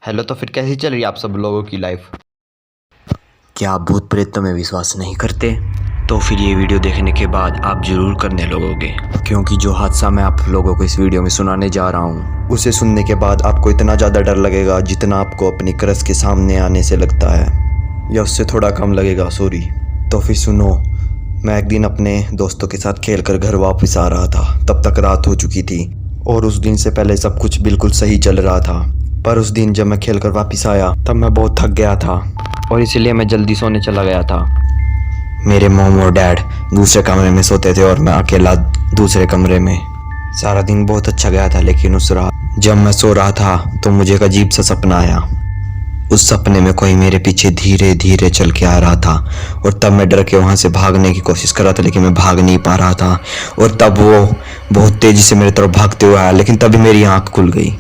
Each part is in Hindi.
हेलो, तो फिर कैसी चल रही है आप सब लोगों की लाइफ? क्या आप भूत प्रेतों में विश्वास नहीं करते? तो फिर ये वीडियो देखने के बाद आप जरूर करने लगोगे, क्योंकि जो हादसा मैं आप लोगों को इस वीडियो में सुनाने जा रहा हूँ उसे सुनने के बाद आपको इतना ज़्यादा डर लगेगा जितना आपको अपनी क्रश के सामने आने से लगता है, या उससे थोड़ा कम लगेगा, सॉरी। तो फिर सुनो, मैं एक दिन अपने दोस्तों के साथ खेल कर घर वापस आ रहा था। तब तक रात हो चुकी थी और उस दिन से पहले सब कुछ बिल्कुल सही चल रहा था। पर उस दिन जब मैं खेल कर वापस आया तब मैं बहुत थक गया था और इसीलिए मैं जल्दी सोने चला गया था। मेरे मॉम और डैड दूसरे कमरे में सोते थे और मैं अकेला दूसरे कमरे में। सारा दिन बहुत अच्छा गया था, लेकिन उस रात जब मैं सो रहा था तो मुझे एक अजीब सा सपना आया। उस सपने में कोई मेरे पीछे धीरे धीरे चल के आ रहा था और तब मैं डर के वहाँ से भागने की कोशिश कर रहा था, लेकिन मैं भाग नहीं पा रहा था। और तब वो बहुत तेज़ी से मेरी तरफ भागते हुए आया, लेकिन तभी मेरी आँख खुल गई।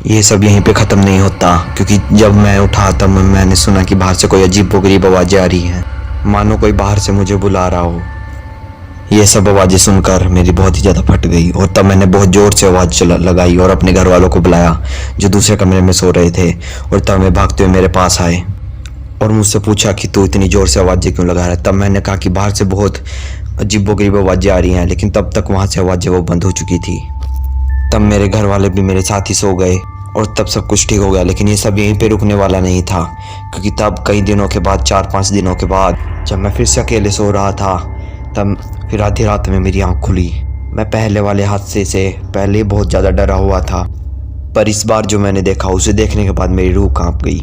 ये सब यहीं पे ख़त्म नहीं होता, क्योंकि जब मैं उठा तब मैंने सुना कि बाहर से कोई अजीबोगरीब आवाज़ें आ रही हैं, मानो कोई बाहर से मुझे बुला रहा हो। ये सब आवाज़ें सुनकर मेरी बहुत ही ज़्यादा फट गई और तब मैंने बहुत ज़ोर से आवाज़ लगाई और अपने घर वालों को बुलाया जो दूसरे कमरे में सो रहे थे। और तब मैं भागते हुए मेरे पास आए और मुझसे पूछा कि तू इतनी ज़ोर से आवाज़ें क्यों लगा रहा है। तब मैंने कहा कि बाहर से बहुत अजीबोगरीब आवाज़ें आ रही हैं, लेकिन तब तक वहाँ से आवाज़ें वो बंद हो चुकी थी। तब मेरे घर वाले भी मेरे साथ ही सो गए और तब सब कुछ ठीक हो गया। लेकिन ये सब यहीं पे रुकने वाला नहीं था, क्योंकि तब कई दिनों के बाद, 4-5 दिनों के बाद, जब मैं फिर से अकेले सो रहा था तब फिर आधी रात में मेरी आँख खुली। मैं पहले वाले हादसे से पहले बहुत ज़्यादा डरा हुआ था, पर इस बार जो मैंने देखा उसे देखने के बाद मेरी रूह काँप गई।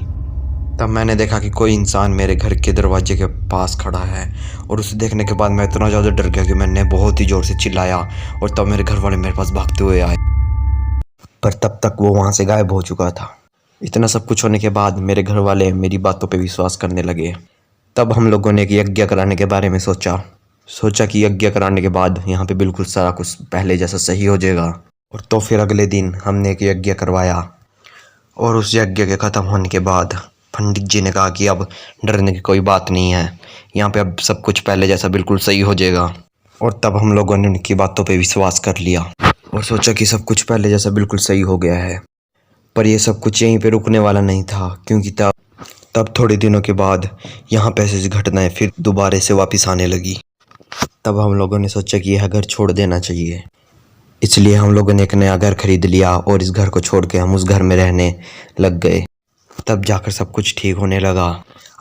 तब मैंने देखा कि कोई इंसान मेरे घर के दरवाजे के पास खड़ा है और उसे देखने के बाद मैं इतना ज़्यादा डर गया कि मैंने बहुत ही ज़ोर से चिल्लाया और तब मेरे घर वाले मेरे पास भागते हुए आए, पर तब तक वो वहाँ से गायब हो चुका था। इतना सब कुछ होने के बाद मेरे घर वाले मेरी बातों पे विश्वास करने लगे। तब हम लोगों ने एक यज्ञ कराने के बारे में सोचा कि यज्ञ कराने के बाद यहाँ पे बिल्कुल सारा कुछ पहले जैसा सही हो जाएगा। और तो फिर अगले दिन हमने एक यज्ञ करवाया और उस यज्ञ के ख़त्म होने के बाद पंडित जी ने कहा कि अब डरने की कोई बात नहीं है, यहाँ पे अब सब कुछ पहले जैसा बिल्कुल सही हो जाएगा। और तब हम लोगों ने उनकी बातों पे विश्वास कर लिया और सोचा कि सब कुछ पहले जैसा बिल्कुल सही हो गया है। पर यह सब कुछ यहीं पे रुकने वाला नहीं था, क्योंकि तब थोड़े दिनों के बाद यहाँ पे ऐसी घटनाएं फिर दोबारा से वापस आने लगी। तब हम लोगों ने सोचा कि यह घर छोड़ देना चाहिए, इसलिए हम लोगों ने एक नया घर खरीद लिया और इस घर को छोड़ के हम उस घर में रहने लग गए। तब जाकर सब कुछ ठीक होने लगा।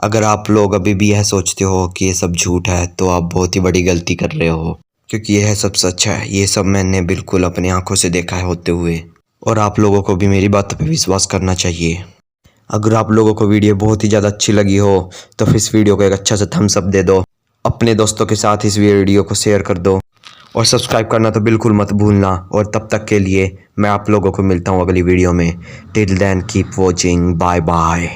अगर आप लोग अभी भी यह सोचते हो कि ये सब झूठ है तो आप बहुत ही बड़ी गलती कर रहे हो, क्योंकि यह सब सच है। ये सब मैंने बिल्कुल अपनी आंखों से देखा है होते हुए, और आप लोगों को भी मेरी बातों पे विश्वास करना चाहिए। अगर आप लोगों को वीडियो बहुत ही ज़्यादा अच्छी लगी हो तो फिर इस वीडियो को एक अच्छा सा थम्स अप दे दो, अपने दोस्तों के साथ इस वीडियो को शेयर कर दो और सब्सक्राइब करना तो बिल्कुल मत भूलना। और तब तक के लिए मैं आप लोगों को मिलता हूँ अगली वीडियो में। Till then keep watching, bye bye.